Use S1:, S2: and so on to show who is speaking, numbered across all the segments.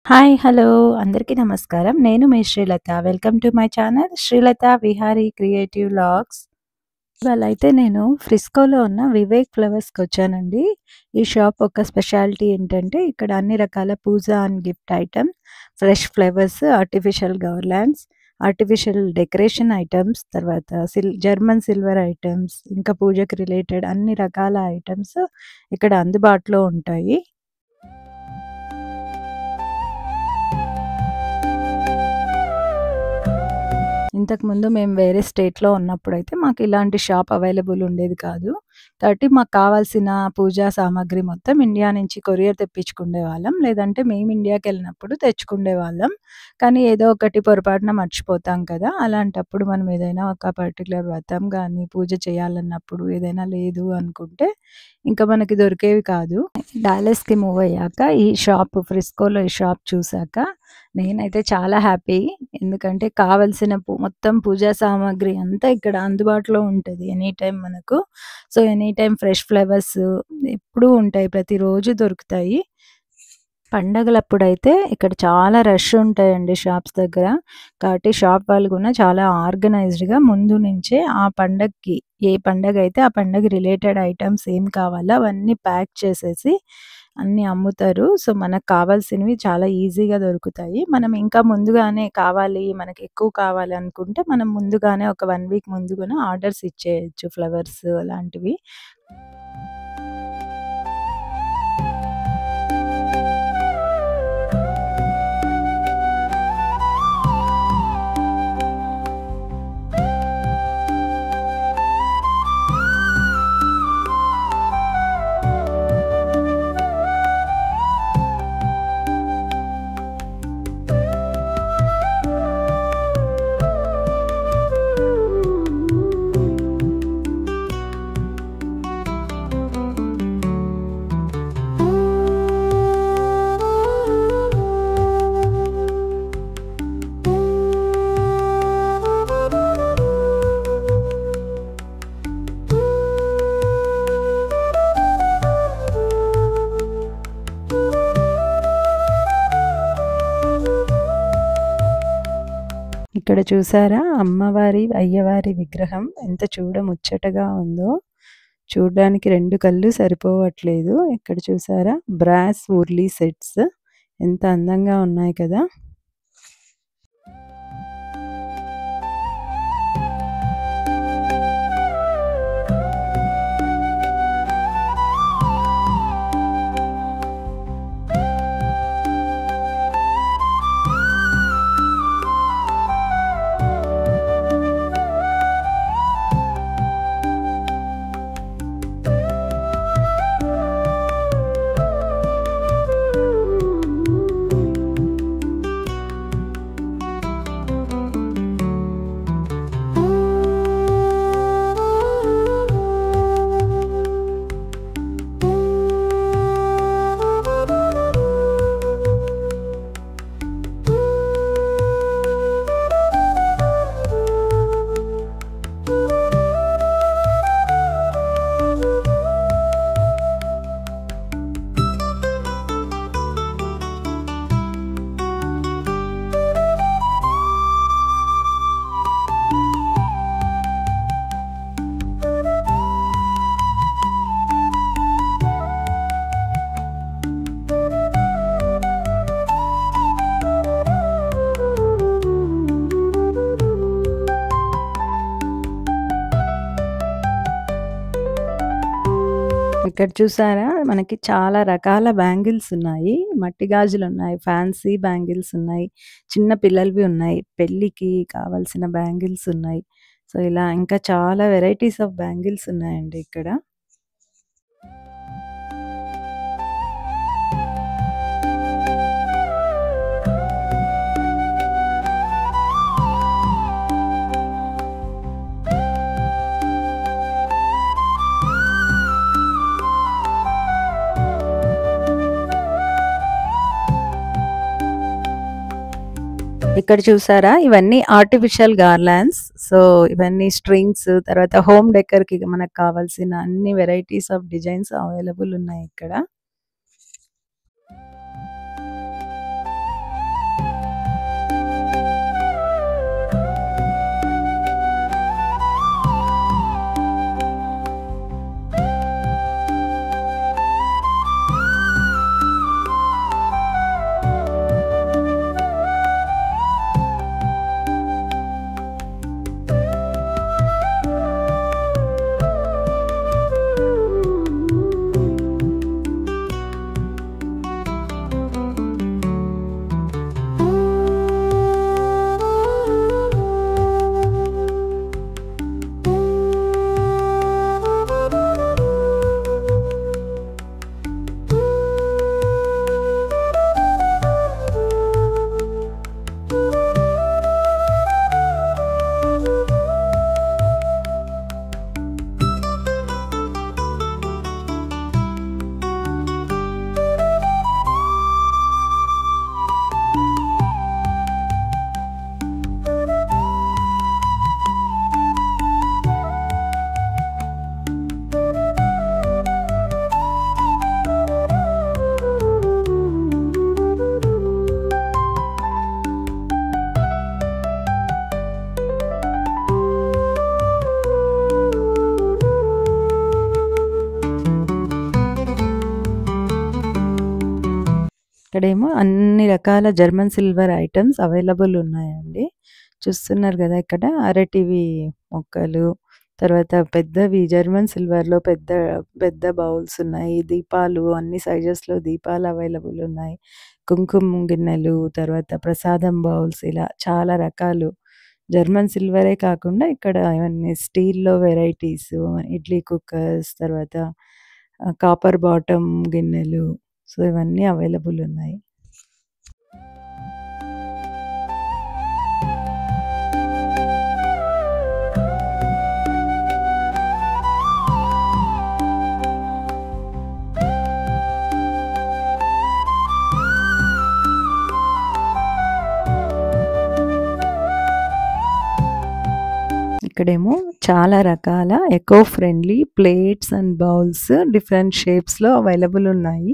S1: Hi! Hello! అందరికీ నమస్కారం. నేను మీ Srilatha. Welcome to my channel Srilatha Vihari creative vlogs. ఇవాళైతే నేను ఫ్రిస్కోలో ఉన్న వివేక్ ఫ్లవర్స్‌కొచ్చానండి. ఈ షాప్ ఒక స్పెషాలిటీ ఏంటంటే ఇక్కడ అన్ని రకాల పూజ and gift items, fresh flowers, artificial garlands, artificial decoration items, తర్వాత జర్మన్ సిల్వర్ ఐటెమ్స్, ఇంకా పూజకి రిలేటెడ్ అన్ని రకాల ఐటెమ్స్ ఇక్కడ అందుబాటులో ఉంటాయి. ఇంతకుముందు మేము వేరే స్టేట్‌లో ఉన్నప్పుడైతే మాకు ఇలాంటి షాప్ అవైలబుల్ ఉండేది కాదు. కాబట్టి మాకు కావాల్సిన పూజా సామాగ్రి మొత్తం ఇండియా నుంచి కొరియర్ తెప్పించుకునేవాళ్ళం. లేదంటే మేము ఇండియాకెళ్ళినప్పుడు తెచ్చుకునేవాళ్ళం. కానీ ఏదో ఒకటి పొరపాటున మర్చిపోతాం కదా! అలాంటప్పుడు మనం ఏదైనా ఒక పర్టిక్యులర్ వ్రతం గానీ, పూజ చేయాలన్నప్పుడు ఏదైనా లేదు అనుకుంటే ఇంకా మనకి దొరికేవి కాదు. డాలస్‌కి మూవ్ అయ్యాక ఫ్రిస్కోలో ఈ షాప్ చూసాక నేనైతే చాలా హ్యాపీ. ఎందుకంటే కావాల్సిన మొత్తం పూజా సామాగ్రి అంతా ఇక్కడ అందుబాటులో ఉంటది. ఎనీ టైమ్ మనకు. So, any time fresh flowers ఎప్పుడూ ఉంటాయి. ప్రతిరోజు దొరుకుతాయి. పండగలప్పుడైతే ఇక్కడ చాలా రష్ ఉంటాయండి షాప్స్ దగ్గర. కాబట్టి షాప్ వాళ్ళు కూడా చాలా ఆర్గనైజ్డ్‌గా ముందు నుంచే ఆ పండగకి ఏ పండగైతే ఆ పండగ రిలేటెడ్ ఐటెమ్స్ ఏం కావాలో అవన్నీ ప్యాక్ చేసేసి అన్నీ అమ్ముతారు. సో, మనకు కావాల్సినవి చాలా ఈజీగా దొరుకుతాయి. మనం ఇంకా ముందుగానే కావాలి, మనకి ఎక్కువ కావాలి అనుకుంటే మనం ముందుగానే ఒక 1 వీక్ ముందుగానే ఆర్డర్స్ ఇచ్చేయొచ్చు ఫ్లవర్స్ అలాంటివి. ఇక్కడ చూసారా అమ్మవారి, అయ్యవారి విగ్రహం ఎంత చూడముచ్చటగా ఉందో. చూడ్డానికి 2 కళ్ళు సరిపోవట్లేదు. ఇక్కడ చూసారా బ్రాస్ ఉర్లీ సెట్స్ ఎంత అందంగా ఉన్నాయి కదా! ఇక్కడ చూసారా మనకి చాలా రకాల బ్యాంగిల్స్ ఉన్నాయి. మట్టి గాజులున్నాయి, ఫ్యాన్సీ బ్యాంగిల్స్ ఉన్నాయి, చిన్న పిల్లలవి ఉన్నాయి, పెళ్ళికి కావాల్సిన బ్యాంగిల్స్ ఉన్నాయి. సో, ఇలా ఇంకా చాలా వెరైటీస్ ఆఫ్ బ్యాంగిల్స్ ఉన్నాయండి ఇక్కడ. ఇక్కడ చూసారా ఇవన్నీ ఆర్టిఫిషియల్ గార్లాండ్స్. సో, ఇవన్నీ స్ట్రింగ్స్ తర్వాత హోమ్ డెకర్‌కి మనకు కావాల్సిన అన్ని వెరైటీస్ ఆఫ్ డిజైన్స్ అవైలబుల్ ఉన్నాయి ఇక్కడ. ఇక్కడేమో అన్ని రకాల జర్మన్ సిల్వర్ ఐటెమ్స్ అవైలబుల్ ఉన్నాయండి. చూస్తున్నారు గదా! ఇక్కడ అరటివి మొక్కలు, తర్వాత పెద్దవి జర్మన్ సిల్వర్‌లో పెద్ద పెద్ద బౌల్స్ ఉన్నాయి. దీపాలు అన్ని సైజెస్‌లో దీపాలు అవైలబుల్ ఉన్నాయి. కుంకుమ గిన్నెలు, తర్వాత ప్రసాదం బౌల్స్ ఇలా చాలా రకాలు. జర్మన్ సిల్వరే కాకుండా ఇక్కడ ఇవన్నీ స్టీల్‌లో వెరైటీస్, ఇడ్లీ కుక్కర్స్, తర్వాత కాపర్ బాటమ్ గిన్నెలు. సో, ఇవన్నీ అవైలబుల్ ఉన్నాయి. ఇక్కడేమో చాలా రకాల eco friendly plates and bowls different షేప్స్‌లో అవైలబుల్ ఉన్నాయి.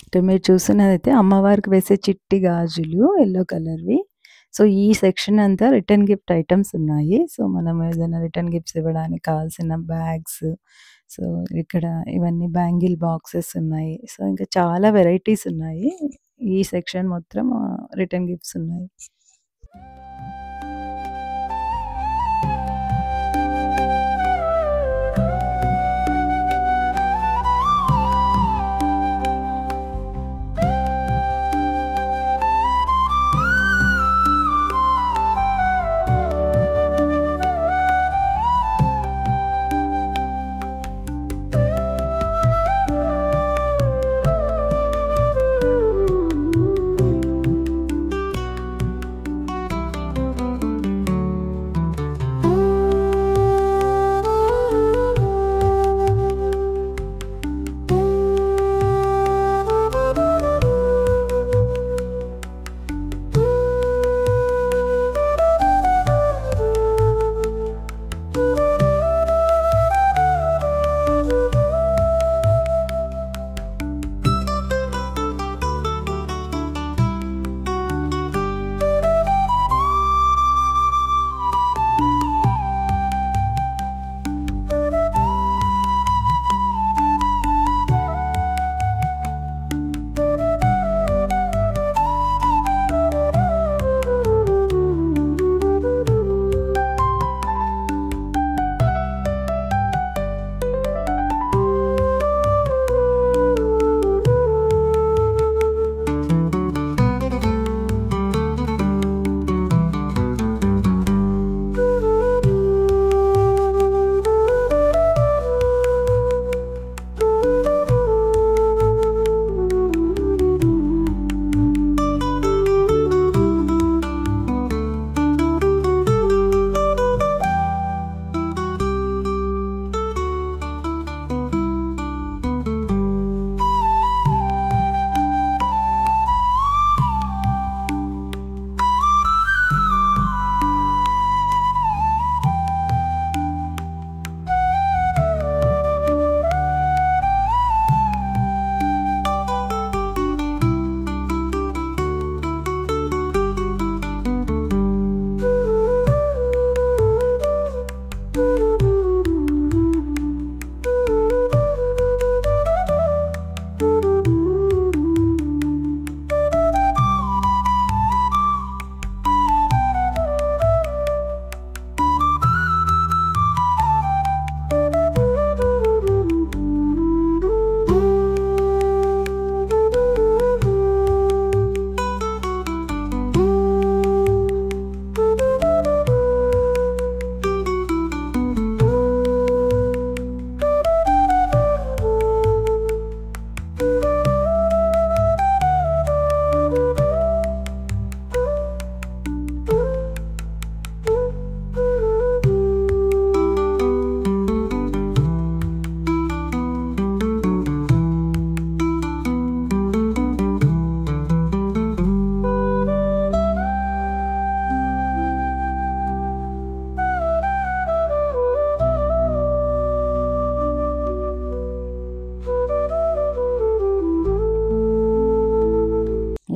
S1: ఇక్కడ మీరు చూస్తున్నదైతే అమ్మవారికి వేసే చిట్టి గాజులు యెల్లో కలర్‌వి. సో, ఈ సెక్షన్ అంతా రిటర్న్ గిఫ్ట్ ఐటెమ్స్ ఉన్నాయి. సో, మనం ఏదైనా రిటర్న్ గిఫ్ట్స్ ఇవ్వడానికి కావాల్సిన బ్యాగ్స్, సో, ఇక్కడ ఇవన్నీ బ్యాంగిల్ బాక్సెస్ ఉన్నాయి. సో, ఇంకా చాలా వెరైటీస్ ఉన్నాయి. ఈ సెక్షన్ మొత్తం రిటర్న్ గిఫ్ట్స్ ఉన్నాయి.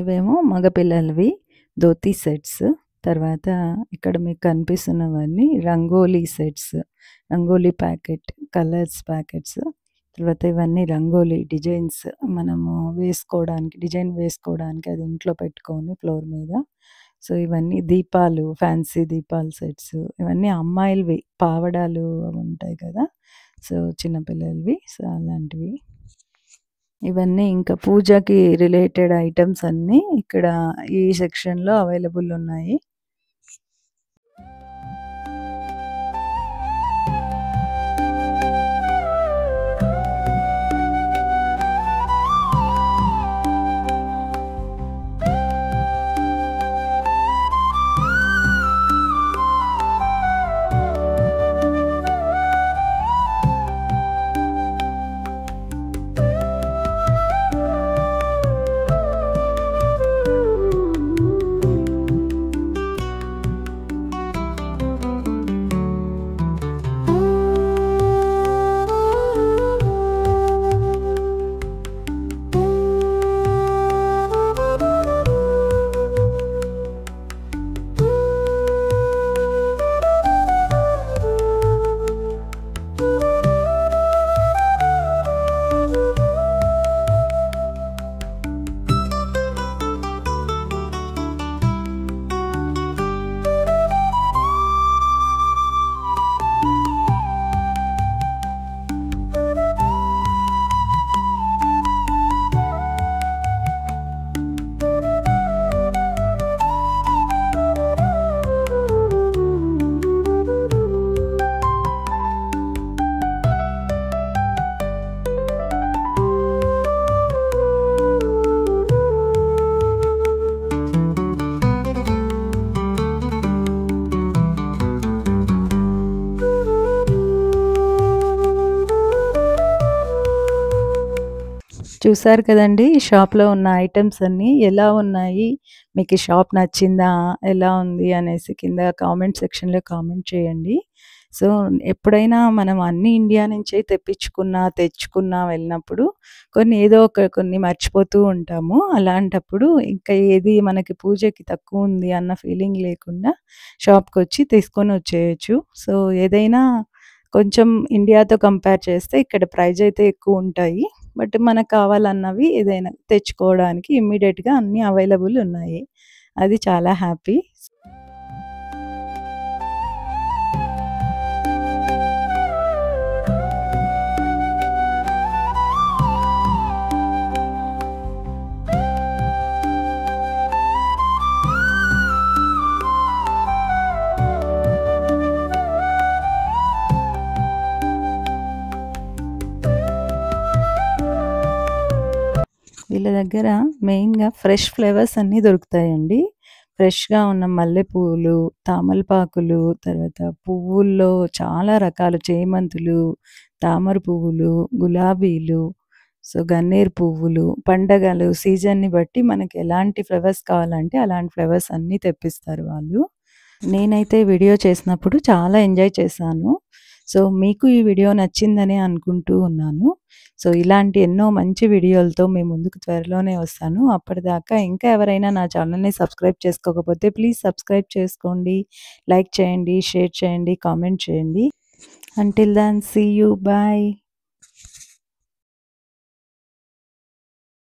S1: ఇవేమో మగ పిల్లలవి ధోతి సెట్స్. తర్వాత ఇక్కడ మీకు కనిపిస్తున్నవన్నీ rangoli sets. Rangoli packet, colours packets. తర్వాత ఇవన్నీ రంగోలీ డిజైన్స్ మనము వేసుకోవడానికి, డిజైన్ వేసుకోవడానికి అది ఇంట్లో పెట్టుకొని ఫ్లోర్ మీద. సో, ఇవన్నీ దీపాలు, ఫ్యాన్సీ దీపాల సెట్స్. ఇవన్నీ అమ్మాయిలవి పావడాలు అవి ఉంటాయి కదా! సో, చిన్న పిల్లలవి. సో, అలాంటివి. ఇవన్నీ ఇంకా పూజకి రిలేటెడ్ ఐటెమ్స్ అన్నీ ఇక్కడ ఈ సెక్షన్‌లో అవైలబుల్ ఉన్నాయి. చూసారు కదండీ! ఈ షాప్‌లో ఉన్న ఐటెమ్స్ అన్నీ ఎలా ఉన్నాయి? మీకు ఈ షాప్ నచ్చిందా? ఎలా ఉంది? అనేసి కింద కామెంట్ సెక్షన్‌లో కామెంట్ చేయండి. సో, ఎప్పుడైనా మనం అన్నీ ఇండియా నుంచే తెచ్చుకున్నా వెళ్ళినప్పుడు కొన్ని మర్చిపోతూ ఉంటాము. అలాంటప్పుడు ఇంకా ఏది మనకి పూజకి తక్కువుంది అన్న ఫీలింగ్ లేకుండా షాప్‌కొచ్చి తీసుకొనొచ్చేయొచ్చు. సో, ఏదైనా కొంచెం ఇండియాతో కంపేర్ చేస్తే ఇక్కడ ప్రైజ్ అయితే ఎక్కువుంటాయి. బట్ మనకు కావాలన్నవి ఏదైనా తెచ్చుకోవడానికి ఇమ్మీడియేట్‌గా అన్నీ అవైలబుల్ ఉన్నాయి. అది చాలా హ్యాపీ. వీళ్ళ దగ్గర మెయిన్‌గా ఫ్రెష్ ఫ్లవర్స్ అన్నీ దొరుకుతాయండి. ఫ్రెష్‌గా ఉన్న మల్లెపూలు, తామలపాకులు, తర్వాత పువ్వుల్లో చాలా రకాలు చేమంతులు, తామర పువ్వులు, గులాబీలు, సో, గన్నేరు పువ్వులు, పండగలు సీజన్‌ని బట్టి మనకి ఎలాంటి ఫ్లవర్స్ కావాలంటే అలాంటి ఫ్లవర్స్ అన్నీ తెప్పిస్తారు వాళ్ళు. నేనైతే వీడియో చేసినప్పుడు చాలా ఎంజాయ్ చేశాను. సో, మీకు ఈ వీడియో నచ్చిందనే అనుకుంటూ ఉన్నాను. సో, ఇలాంటి ఎన్నో మంచి వీడియోలతో మీ ముందుకు త్వరలోనే వస్తాను. అప్పటిదాకా ఇంకా ఎవరైనా నా ఛానల్‌ని సబ్స్క్రైబ్ చేసుకోకపోతే ప్లీజ్ సబ్స్క్రైబ్ చేసుకోండి. లైక్ చేయండి, షేర్ చేయండి, కామెంట్ చేయండి. Until then see you. Bye.